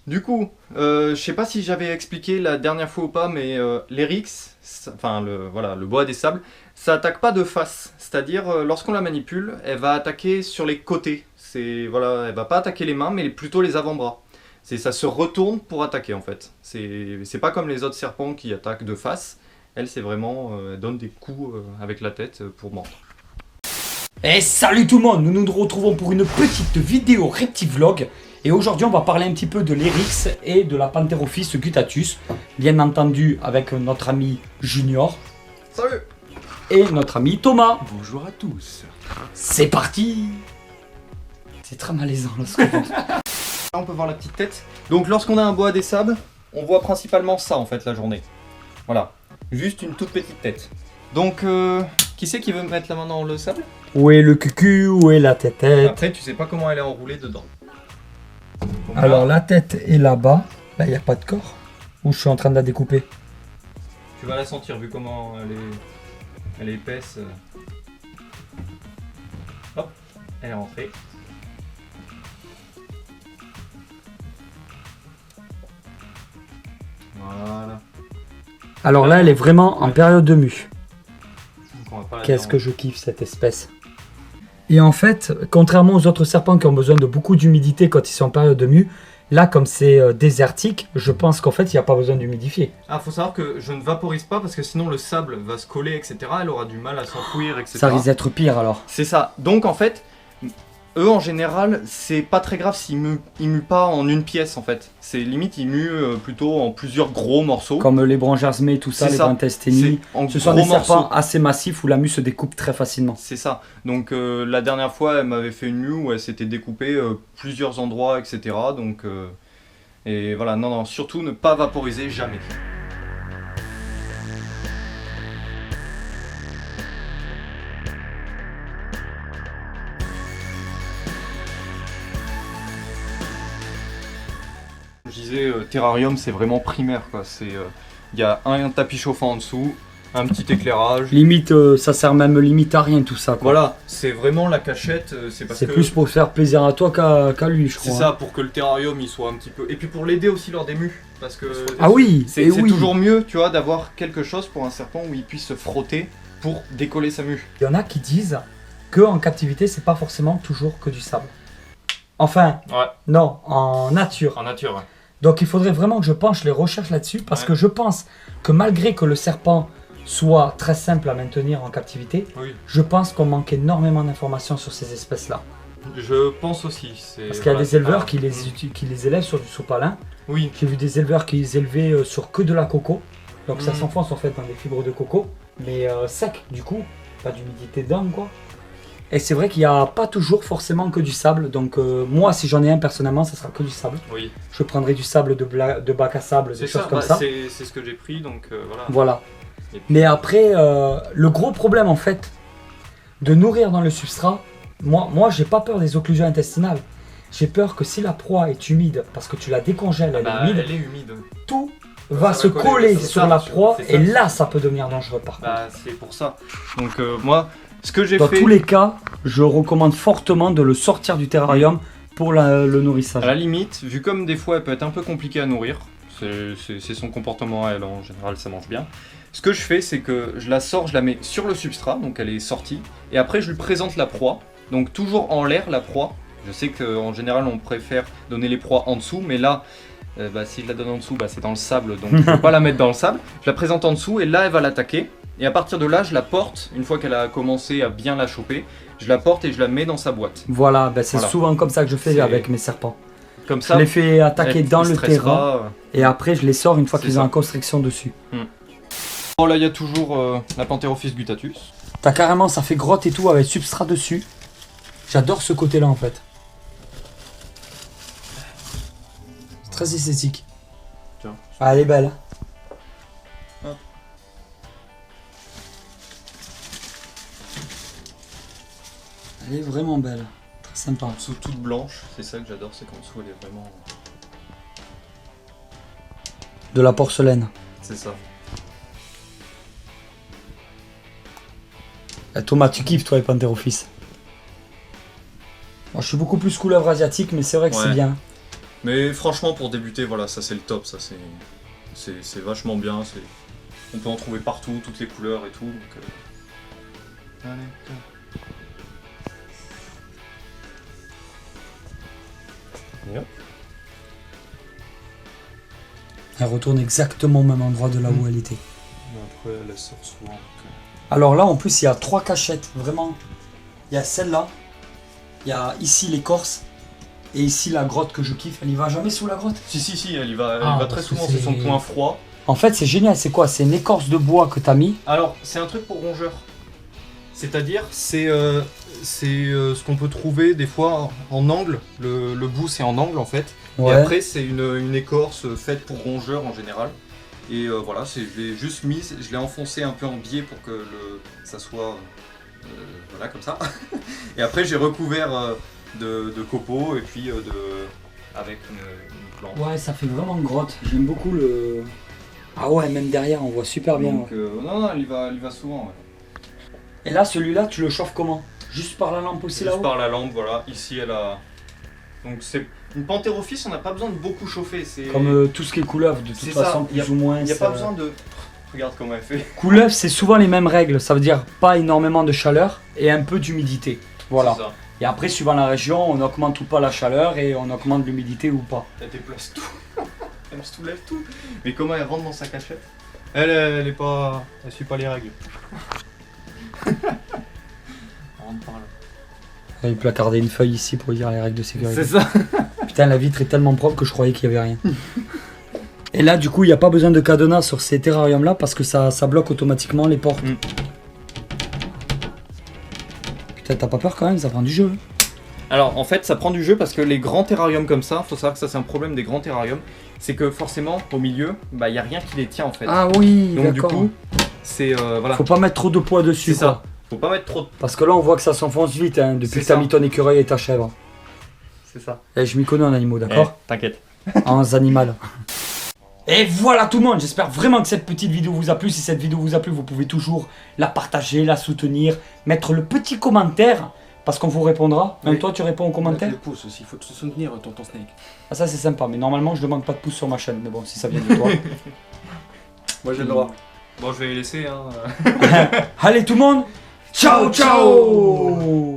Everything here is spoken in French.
Du coup, je sais pas si j'avais expliqué la dernière fois ou pas, mais l'Eryx, enfin le bois des sables, ça attaque pas de face. C'est-à-dire, lorsqu'on la manipule, elle va attaquer sur les côtés. Voilà, elle va pas attaquer les mains, mais plutôt les avant-bras. Ça se retourne pour attaquer en fait. C'est pas comme les autres serpents qui attaquent de face. Elle, c'est vraiment, elle donne des coups avec la tête pour mordre. Et salut tout le monde, nous nous retrouvons pour une petite vidéo Reptivlog. Et aujourd'hui on va parler un petit peu de l'Eryx et de la Pantherophis guttatus. Bien entendu avec notre ami Junior. Salut! Et notre ami Thomas. Bonjour à tous. C'est parti! C'est très malaisant là ce qu'on fait. Là, on peut voir la petite tête. Donc lorsqu'on a un boa des sables, on voit principalement ça en fait la journée. Voilà, juste une toute petite tête. Donc, qui c'est qui veut mettre la main dans le sable? Où est le cucu? Où est la tête? Après, tu sais pas comment elle est enroulée dedans. Donc, Alors là, la tête est là-bas. Là il n'y a pas de corps. Ou je suis en train de la découper. tu vas la sentir vu comment elle est épaisse. Hop, elle est rentrée. Voilà. Alors là elle est vraiment en période de mue. Donc, on va pas la Qu'est-ce que déranger. je kiffe cette espèce. Et en fait, contrairement aux autres serpents qui ont besoin de beaucoup d'humidité quand ils sont en période de mue, là comme c'est désertique, je pense qu'en fait il n'y a pas besoin d'humidifier. Ah, faut savoir que je ne vaporise pas parce que sinon le sable va se coller, etc. Elle aura du mal à s'enfouir, etc. Ça risque d'être pire alors. C'est ça. Donc en fait, eux en général, c'est pas très grave s'ils muent pas en une pièce en fait. C'est limite ils muent plutôt en plusieurs gros morceaux. Comme les branchiasmés, tout ça, C'est les ça. brantesténies. C'est en Ce sont gros des serpents morceaux. assez massifs où la mue se découpe très facilement. C'est ça. Donc la dernière fois, elle m'avait fait une mue où elle s'était découpée plusieurs endroits, etc. Donc et voilà, non, surtout ne pas vaporiser jamais. Je disais, terrarium, c'est vraiment primaire, quoi. Il y a un tapis chauffant en dessous, un petit éclairage. Limite, ça sert même limite à rien tout ça. Quoi. Voilà, c'est vraiment la cachette. C'est parce C'est que plus pour faire plaisir à toi qu'à lui, je c'est crois. ça, pour que le terrarium il soit un petit peu. Et puis pour l'aider aussi lors des mues, parce que Ah oui, c'est et oui. toujours mieux, tu vois, d'avoir quelque chose pour un serpent où il puisse se frotter pour décoller sa mue. Il y en a qui disent que en captivité, c'est pas forcément toujours que du sable. Enfin, Ouais, non, en nature. en nature. Ouais. Donc il faudrait vraiment que je penche les recherches là-dessus parce Ouais. que je pense que malgré que le serpent soit très simple à maintenir en captivité, Oui, je pense qu'on manque énormément d'informations sur ces espèces-là. je pense aussi. Parce qu'il y a des c'est éleveurs pas- qui les élèvent sur du sopalin. Oui, J'ai vu des éleveurs qui les élevaient sur que de la coco. Donc ça Mhm. s'enfonce en fait dans des fibres de coco. Mais sec du coup, pas d'humidité dedans quoi. Et c'est vrai qu'il n'y a pas toujours forcément que du sable. Donc moi si j'en ai un personnellement, ça sera que du sable. oui. Je prendrai du sable de bac à sable, des C'est choses ça, comme bah, ça. c'est ce que j'ai pris, donc voilà. Voilà. Et puis- Mais après, le gros problème en fait de nourrir dans le substrat, moi j'ai pas peur des occlusions intestinales. J'ai peur que si la proie est humide, parce que tu la décongèles, elle Bah, est humide, elle est humide. tout Ça va va se coller, coller c'est sur ça, la proie c'est ça. et là ça peut devenir dangereux par contre. Bah, c'est pour ça. Donc moi, ce que j'ai Dans fait, tous les cas, je recommande fortement de le sortir du terrarium pour le à nourrissage. la limite, vu comme des fois elle peut être un peu compliquée à nourrir, c'est son comportement à elle, en général ça mange bien. Ce que je fais, c'est que je la sors, je la mets sur le substrat, donc elle est sortie, et après je lui présente la proie, donc toujours en l'air la proie. Je sais qu'en général on préfère donner les proies en dessous, mais là, si je la donne en dessous, c'est dans le sable, donc je ne peux pas la mettre dans le sable. Je la présente en dessous et là elle va l'attaquer. Et à partir de là, je la porte, une fois qu'elle a commencé à bien la choper, je la porte et je la mets dans sa boîte. Voilà, ben c'est Voilà. souvent comme ça que je fais C'est- avec mes serpents. Comme Je ça, les fais attaquer elle dans ne le stresse terrain pas. et après je les sors une fois C'est qu'ils ont ça. la constriction dessus. Bon, là, il y a toujours la Pantherophis guttatus. T'as carrément, ça fait grotte et tout avec substrat dessus. J'adore ce côté-là en fait. C'est très esthétique. Tiens. Ah, elle est belle. Hop. Elle est vraiment belle. Très sympa. En dessous, toute blanche. C'est ça que j'adore, c'est qu'en dessous, elle est vraiment. De la porcelaine. C'est ça. Thomas, tu kiffes toi les Pantherophis. Moi je suis beaucoup plus couleuvre asiatique, mais c'est vrai que c'est Ouais. bien. Mais franchement, pour débuter, voilà, ça c'est le top, ça c'est vachement bien. On peut en trouver partout, toutes les couleurs et tout. Donc, allez, Et hop. Elle retourne exactement au même endroit de là où elle était. Mais après, elle sort souvent. Donc, Alors là, en plus, il y a 3 cachettes, vraiment. Il y a celle-là, il y a ici l'écorce, et ici la grotte que je kiffe. Elle y va jamais sous la grotte? Si, elle y va très parce que souvent, c'est son point froid. En fait, c'est génial, c'est quoi? C'est une écorce de bois que t'as mis. Alors, c'est un truc pour rongeur. C'est-à-dire, c'est ce qu'on peut trouver des fois en angle. Le bout, c'est en angle en fait. Ouais. Et après, c'est une écorce faite pour rongeur en général. Et voilà, je l'ai juste mise, je l'ai enfoncé un peu en biais pour que ça soit voilà, comme ça. Et après, j'ai recouvert de copeaux et puis avec une plante. Ouais, ça fait vraiment grotte. J'aime beaucoup le... Ah ouais, même derrière, on voit super bien. Donc, Ouais. non, il y va souvent. Ouais. Et là, celui-là, tu le chauffes comment? Juste par la lampe aussi Juste là-haut? par la lampe, voilà. Ici, elle a. Donc, c'est une Panthérophis, on n'a pas besoin de beaucoup chauffer. Comme tout ce qui est couleuvre, de toute C'est ça, façon, plus ou moins. Il n'y a ça- pas besoin de. Regarde comment elle fait. Couleuvre, c'est souvent les mêmes règles. Ça veut dire pas énormément de chaleur et un peu d'humidité. Voilà. C'est ça. Et après, suivant la région, on augmente ou pas la chaleur et on augmente l'humidité ou pas. Elle déplace tout. Elle soulève tout. Mais comment elle rentre dans sa cachette? Elle est pas. Elle suit pas les règles. On rentre par là. Il a placardé une feuille ici pour dire les règles de sécurité. C'est ça. Putain, la vitre est tellement propre que je croyais qu'il y avait rien. Et là, du coup, il n'y a pas besoin de cadenas sur ces terrariums-là parce que ça bloque automatiquement les portes. Mm. Putain, t'as pas peur quand même, ça prend du jeu. Alors en fait ça prend du jeu parce que les grands terrariums comme ça, faut savoir que ça c'est un problème des grands terrariums, c'est que forcément au milieu, bah y a rien qui les tient en fait. Ah oui, Donc du d'accord. coup, c'est voilà. Faut pas mettre trop de poids dessus. C'est quoi. ça. Faut pas mettre trop de... Parce que là, on voit que ça s'enfonce vite hein, depuis C'est que t'as ça. mis ton écureuil et ta chèvre. C'est ça. Et je m'y connais en animaux, d'accord? T'inquiète. En animal. Et voilà tout le monde, j'espère vraiment que cette petite vidéo vous a plu. Si cette vidéo vous a plu, vous pouvez toujours la partager, la soutenir, mettre le petit commentaire, parce qu'on vous répondra. Même Oui. toi, tu réponds aux commentaires. Le pouce aussi, il faut te soutenir, tonton Snake. Ah ça c'est sympa, mais normalement je demande pas de pouce sur ma chaîne. Mais bon, si ça vient de toi. Moi j'ai le droit. Bon je vais les laisser hein. Allez tout le monde, ciao ciao.